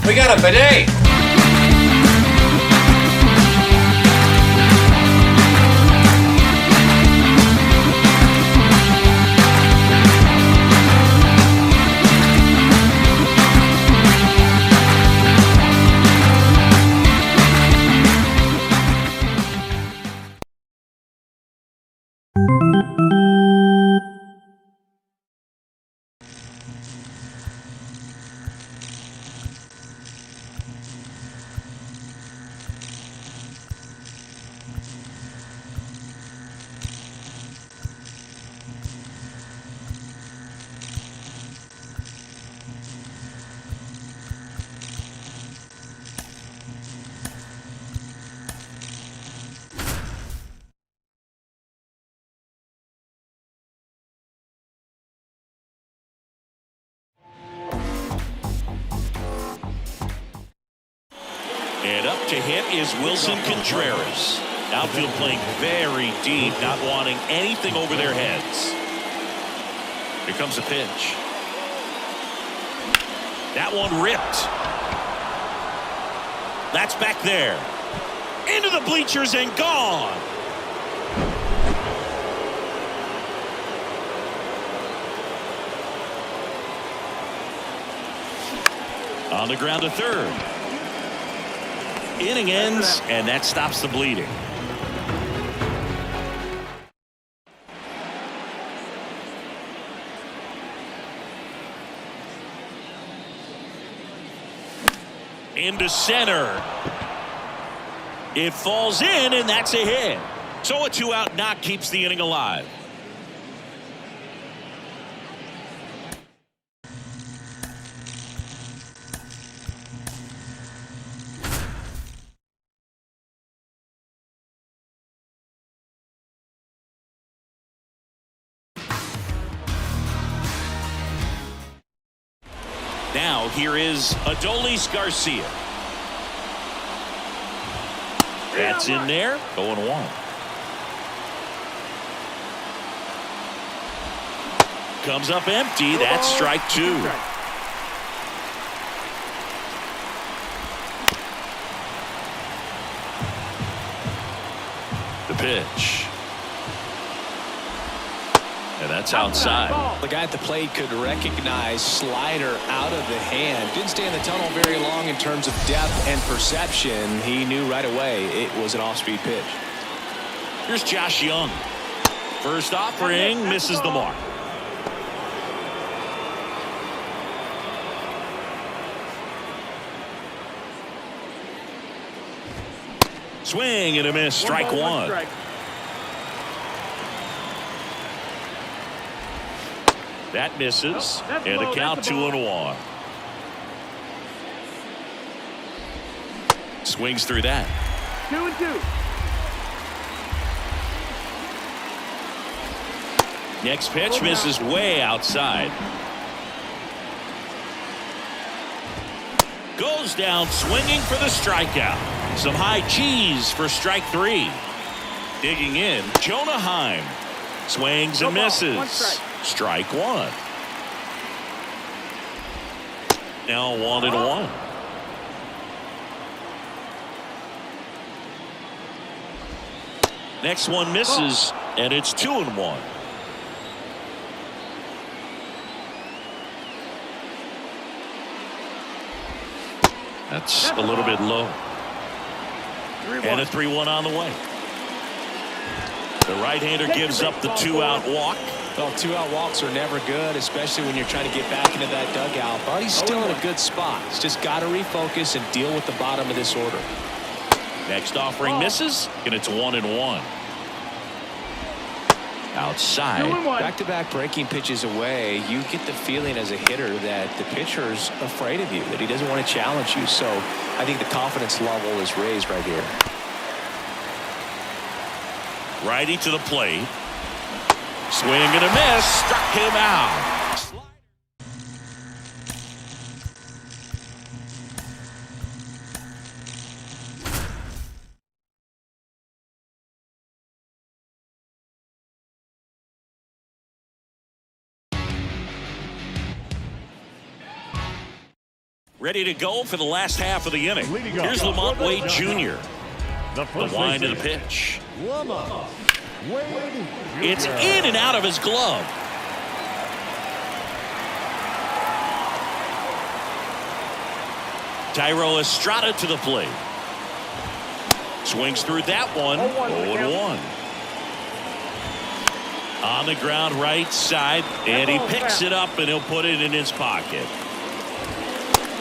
We got a bidet. And up to hit is Willson Contreras. Outfield playing very deep, not wanting anything over their heads. Here comes a pitch. That one ripped. That's back there. Into the bleachers and gone. On the ground to third. Inning ends, and that stops the bleeding. Into center. It falls in, and that's a hit. So a 2-out knock keeps the inning alive. Now here is Adolis Garcia. That's in there. 0-1. Comes up empty. That's strike two. The pitch. And that's outside. The guy at the plate could recognize slider out of the hand. Didn't stay in the tunnel very long in terms of depth and perception. He knew right away it was an off-speed pitch. Here's Josh Young. First offering, misses the mark. Swing and a miss. Strike one. That misses, and a count 2-1. Swings through that. 2-2. Next pitch misses way outside. Goes down swinging for the strikeout. Some high cheese for strike three. Digging in, Jonah Heim. Swings and misses. Strike one. Now 1-1. Next one misses, and it's 2-1. That's a little bit low. And a 3-1 on the way. The right-hander gives up the 2-out walk. Well, 2-out walks are never good, especially when you're trying to get back into that dugout. But he's still in a good spot. He's just got to refocus and deal with the bottom of this order. Next offering misses, and it's 1-1. Outside. Back-to-back breaking pitches away, you get the feeling as a hitter that the pitcher's afraid of you, that he doesn't want to challenge you. So I think the confidence level is raised right here. Righty to the plate. Swing and a miss. Struck him out. Ready to go for the last half of the inning. Here's Lamont Wade Jr. The wind of the pitch. It's in and out of his glove. Thairo Estrada to the plate. Swings through that one. 0-1. On the ground right side, and he picks it up and he'll put it in his pocket.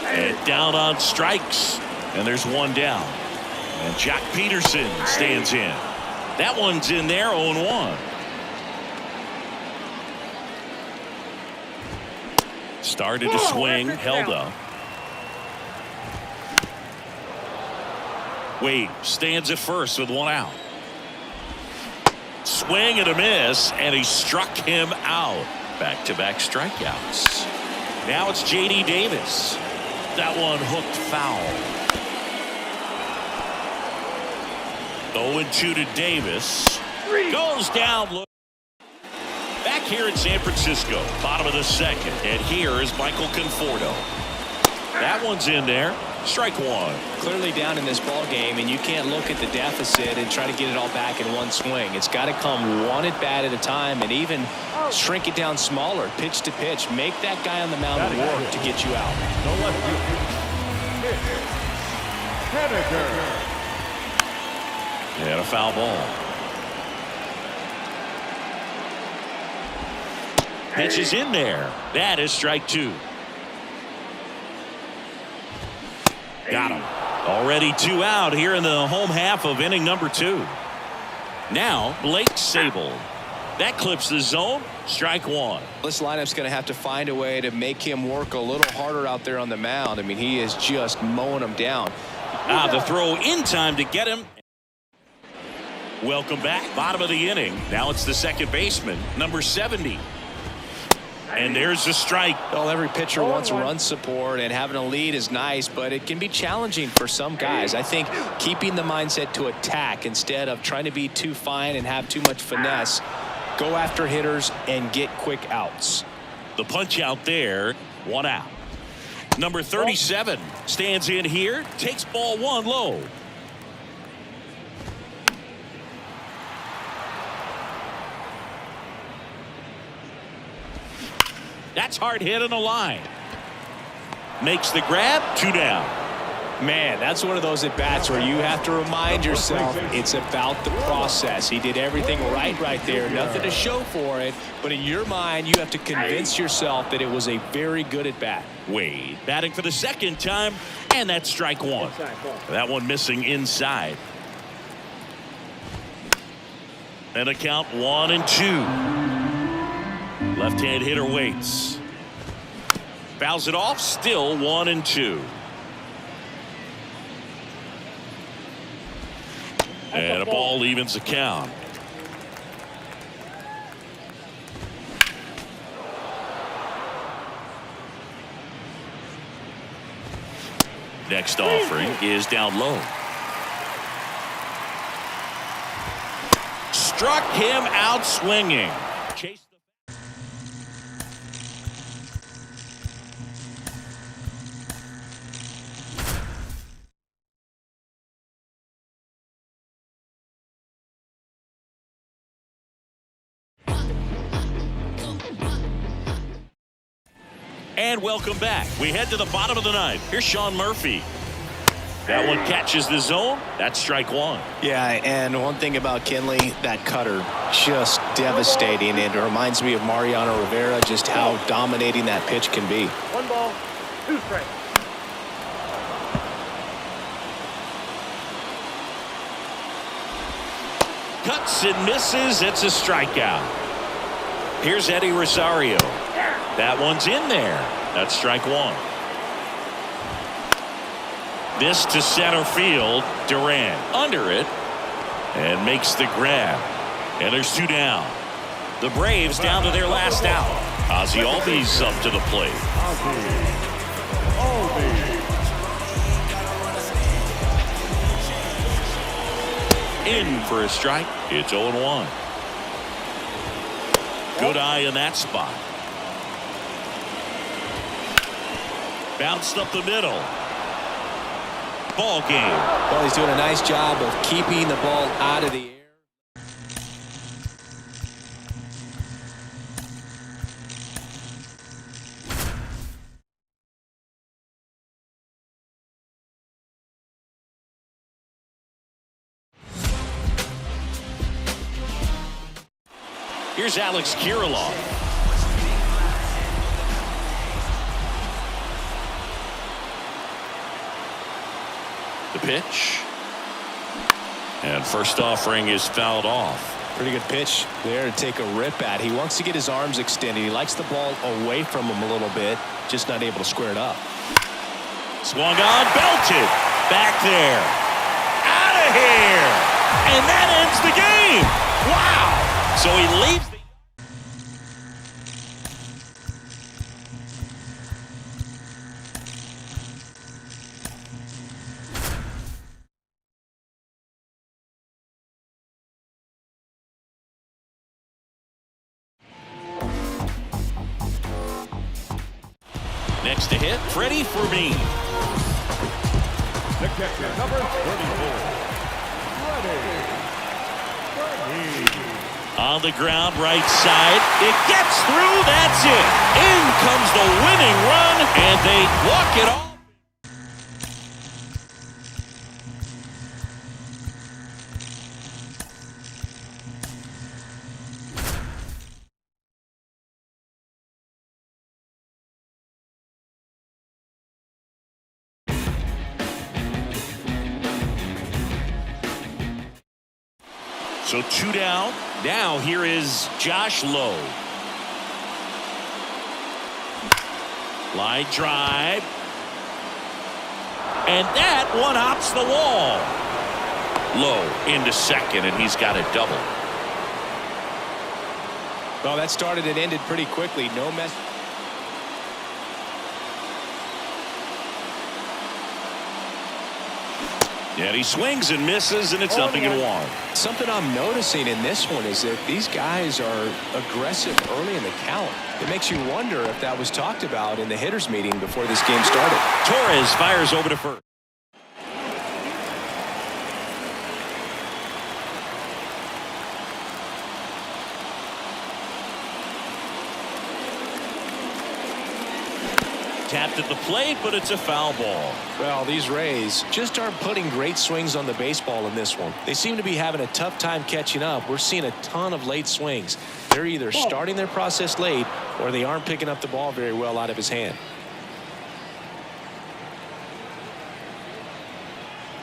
And down on strikes, and there's one down. And Jack Peterson stands in. That one's in there, 0-1. Started to swing, held up. Wade stands at first with one out. Swing and a miss, and he struck him out. Back-to-back strikeouts. Now it's J.D. Davis. That one hooked foul. 0-2 to Davis. Goes down. Back here in San Francisco, bottom of the second. And here is Michael Conforto. That one's in there. Strike one. Clearly down in this ball game, and you can't look at the deficit and try to get it all back in one swing. It's got to come one at bat at a time, and even shrink it down smaller, pitch to pitch. Make that guy on the mound work to get you out. And a foul ball. Pitch is in there. That is strike two. Got him. Already two out here in the home half of inning number two. Now Blake Sabol. That clips the zone. Strike one. This lineup's going to have to find a way to make him work a little harder out there on the mound. I mean, he is just mowing him down. The throw in time to get him. Welcome back. Bottom of the inning. Now it's the second baseman, number 70. And there's the strike. Well, every pitcher wants run support, and having a lead is nice, but it can be challenging for some guys. I think keeping the mindset to attack instead of trying to be too fine and have too much finesse. Go after hitters and get quick outs. The punch out there, one out. Number 37 stands in here, takes ball one low. That's hard hit on the line. Makes the grab, two down. Man, that's one of those at-bats where you have to remind yourself it's about the process. He did everything right there. Nothing to show for it. But in your mind, you have to convince yourself that it was a very good at-bat. Wade batting for the second time, and that's strike one. That one missing inside. And a count 1-2. Left-hand hitter waits. Fouls it off, still 1-2. And a ball evens the count. Next offering is down low. Struck him out swinging. Chase. And welcome back. We head to the bottom of the ninth. Here's Sean Murphy. That one catches the zone. That's strike one. Yeah, and one thing about Kenley, that cutter, just devastating. It reminds me of Mariano Rivera, just how dominating that pitch can be. 1-2 strikes. Cuts and misses. It's a strikeout. Here's Eddie Rosario. That one's in there. That's strike one. This to center field. Duran under it and makes the grab. And there's two down. The Braves down to their last out. Ozzie Albies up to the plate. In for a strike. It's 0-1. Good eye in that spot. Bounced up the middle. Ball game. Well, he's doing a nice job of keeping the ball out of the air. Here's Alex Kiriloff. The pitch. And first offering is fouled off. Pretty good pitch there to take a rip at. He wants to get his arms extended. He likes the ball away from him a little bit, just not able to square it up. Swung on, belted. Back there. Out of here. And that ends the game. Wow. So he leaves. Next to hit, Freddie for me. The catcher, number 34. On the ground, right side. It gets through. That's it. In comes the winning run, and they walk it off. So 2 down. Now here is Josh Lowe. Line drive. And that one hops the wall. Lowe into second, and he's got a double. Well, that started and ended pretty quickly. No mess. And he swings and misses, and it's 0-1. Something I'm noticing in this one is that these guys are aggressive early in the count. It makes you wonder if that was talked about in the hitters meeting before this game started. Torres fires over to first. Tapped at the plate, but it's a foul ball. Well, these Rays just aren't putting great swings on the baseball in this one. They seem to be having a tough time catching up. We're seeing a ton of late swings. They're either starting their process late or they aren't picking up the ball very well out of his hand.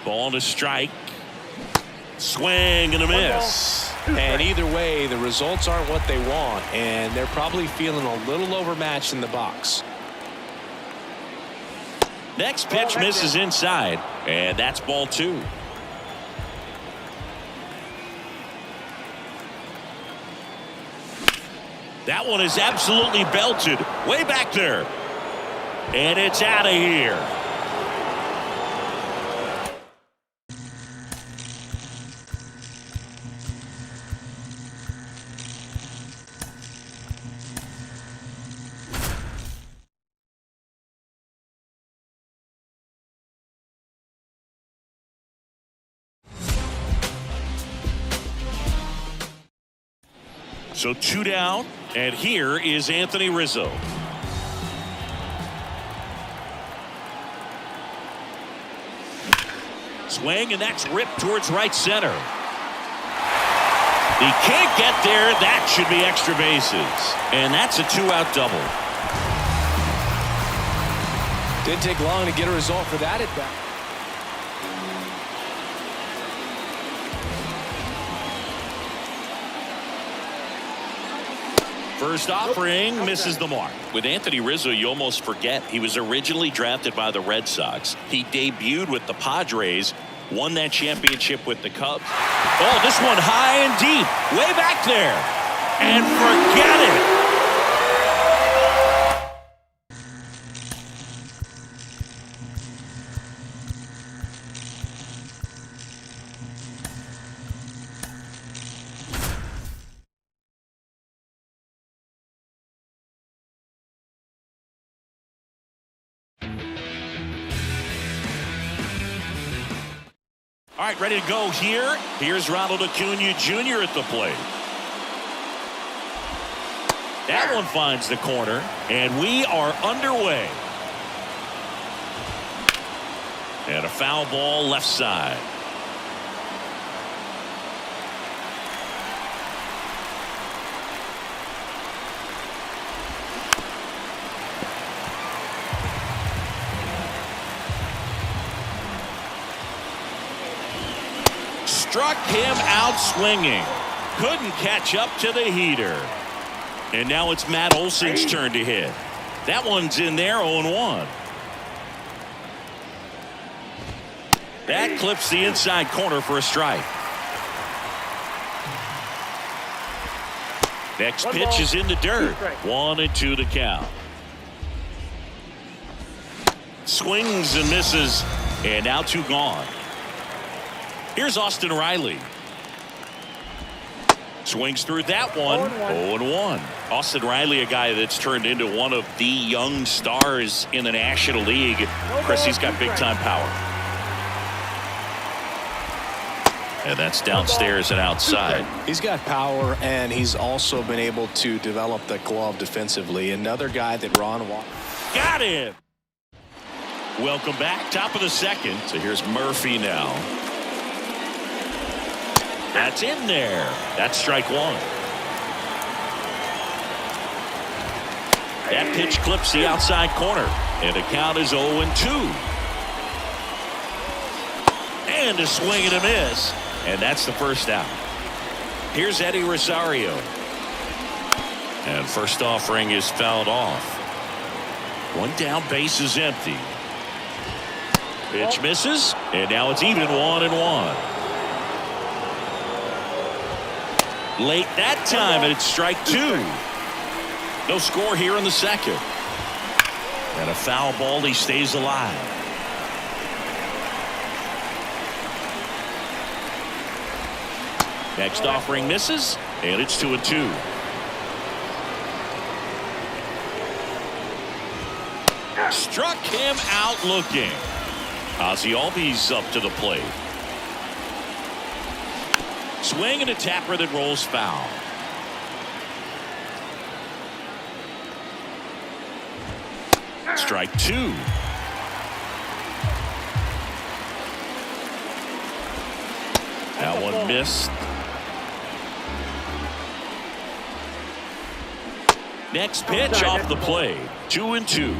Ball to strike. Swing and a miss. And either way, the results aren't what they want, and they're probably feeling a little overmatched in the box. Next pitch misses inside, and that's ball 2. That one is absolutely belted way back there, and it's out of here. So 2 down, and here is Anthony Rizzo. Swing, and that's ripped towards right center. He can't get there. That should be extra bases. And that's a 2-out double. Didn't take long to get a result for that at bat. First offering misses the mark. With Anthony Rizzo, you almost forget he was originally drafted by the Red Sox. He debuted with the Padres, won that championship with the Cubs. Oh, this one high and deep, way back there. And forget it. All right, ready to go here. Here's Ronald Acuna Jr. at the plate. That one finds the corner, and we are underway. And a foul ball left side. Struck him out swinging. Couldn't catch up to the heater. And now it's Matt Olson's turn to hit. That one's in there, 0-1. That clips the inside corner for a strike. Next pitch is in the dirt. 1-2 to count. Swings and misses, and now 2 gone. Here's Austin Riley. Swings through that one. 0-1. Austin Riley, a guy that's turned into one of the young stars in the National League. Chris, he's got big-time power. And that's downstairs and outside. He's got power, and he's also been able to develop the glove defensively. Another guy that Ron Walker. Got him. Welcome back. Top of the second. So here's Murphy now. That's in there. That's strike 1. That pitch clips the outside corner. And the count is 0-2. And a swing and a miss. And that's the first out. Here's Eddie Rosario. And first offering is fouled off. One down, base is empty. Pitch misses. And now it's even 1-1. Late that time, and it's strike 2. No score here in the second. And a foul ball, he stays alive. Next offering misses, and it's 2-2. Struck him out looking. Ozzie Albies up to the plate. Swing and a tapper that rolls foul. Strike 2. That one missed. Next pitch off the plate. 2-2.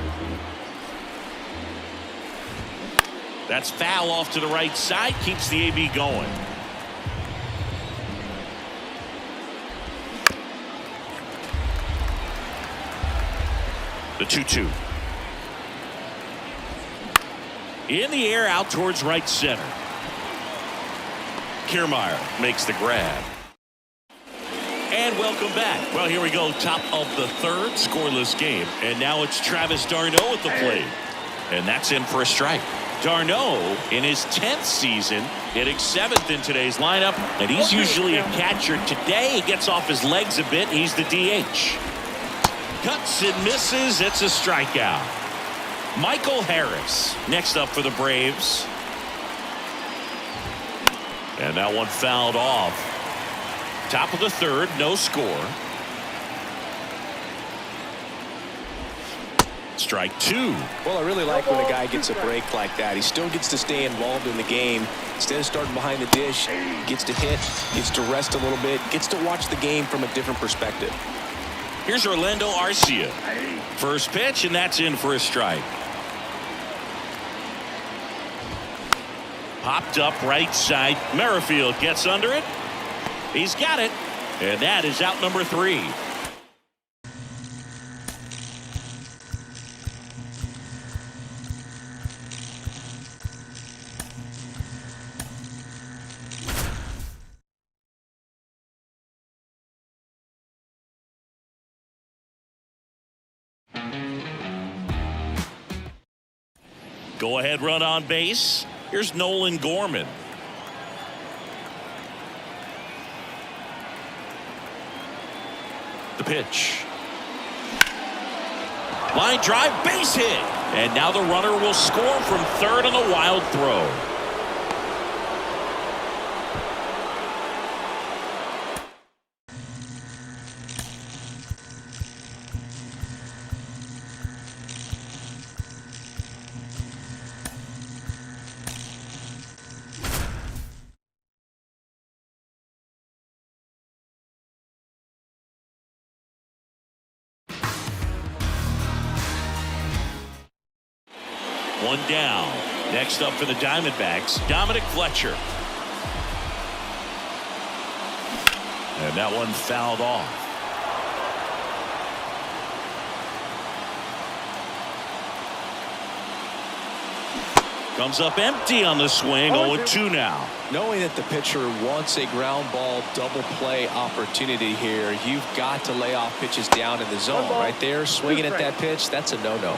That's foul off to the right side. Keeps the AB going. The 2-2. In the air out towards right center. Kiermaier makes the grab. And welcome back. Well, here we go. Top of the third, scoreless game. And now it's Travis d'Arnaud at the plate. And that's in for a strike. d'Arnaud in his 10th season, hitting 7th in today's lineup. And he's usually a catcher. Today he gets off his legs a bit. He's the DH. Cuts and misses. It's a strikeout. Michael Harris next up for the Braves. And that one fouled off. Top of the third, no score. Strike 2. Well, I really like when a guy gets a break like that. He still gets to stay involved in the game. Instead of starting behind the dish, gets to hit, gets to rest a little bit, gets to watch the game from a different perspective. Here's Orlando Arcia. First pitch, and that's in for a strike. Popped up right side. Merrifield gets under it. He's got it. And that is out number 3. Go ahead run on base. Here's Nolan Gorman. The pitch. Line drive, base hit. And now the runner will score from third on the wild throw. One down. Next up for the Diamondbacks, Dominic Fletcher. And that one fouled off. Comes up empty on the swing. 0-2 now. Knowing that the pitcher wants a ground ball double play opportunity here, you've got to lay off pitches down in the zone. Right there, swinging at that pitch, that's a no-no.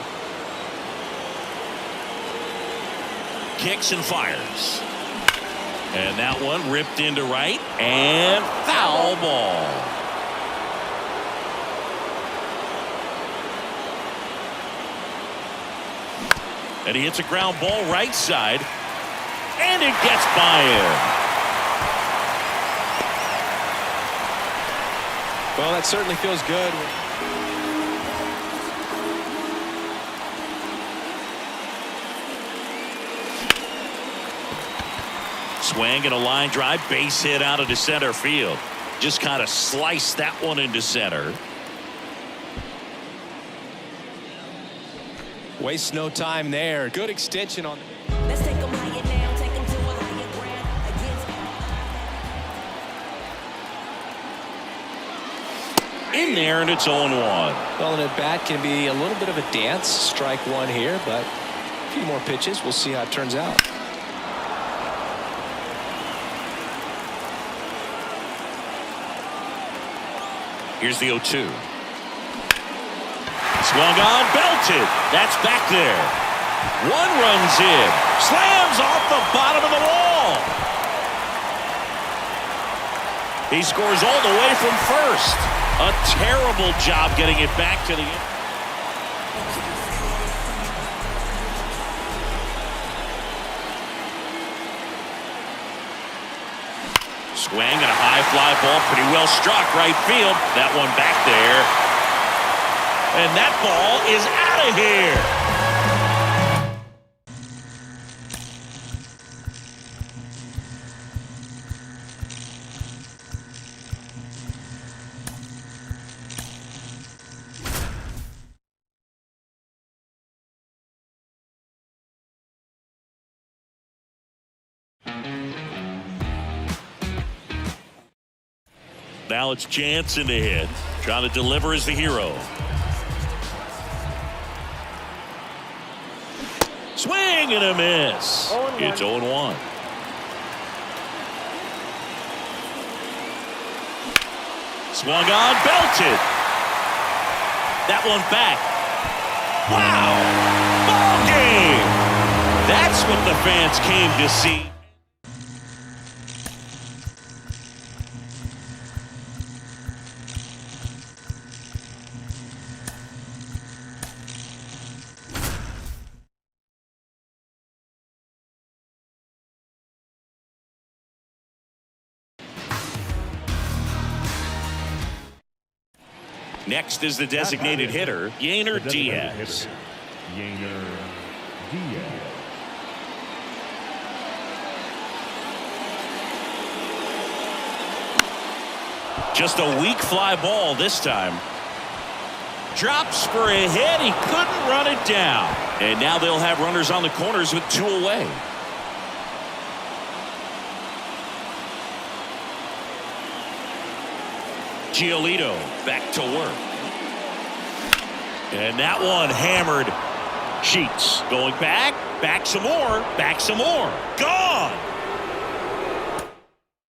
Kicks and fires. And that one ripped into right and foul ball. And he hits a ground ball right side. And it gets by him. Well, that certainly feels good. Swing and a line drive, base hit out into center field. Just kind of sliced that one into center. Waste no time there. Good extension on. Let's take them higher now, take them to a higher ground. In there, and it's 0-1. Well, an at-bat can be a little bit of a dance. Strike one here, but a few more pitches. We'll see how it turns out. Here's the 0-2. Swung on, belted. That's back there. One runs in. Slams off the bottom of the wall. He scores all the way from first. A terrible job getting it back to the end. Swing and a high fly ball, pretty well struck right field. That one back there. And that ball is out of here. Now it's Jansen to hit. Trying to deliver as the hero. Swing and a miss. It's 0-1. Swung on, belted. That one back. Wow! Ball game! That's what the fans came to see. Next is the designated hitter, Yainer Diaz. Yainer Diaz. Just a weak fly ball this time. Drops for a hit. He couldn't run it down. And now they'll have runners on the corners with 2 away. Giolito back to work. And that one hammered. Sheets going back some more, gone.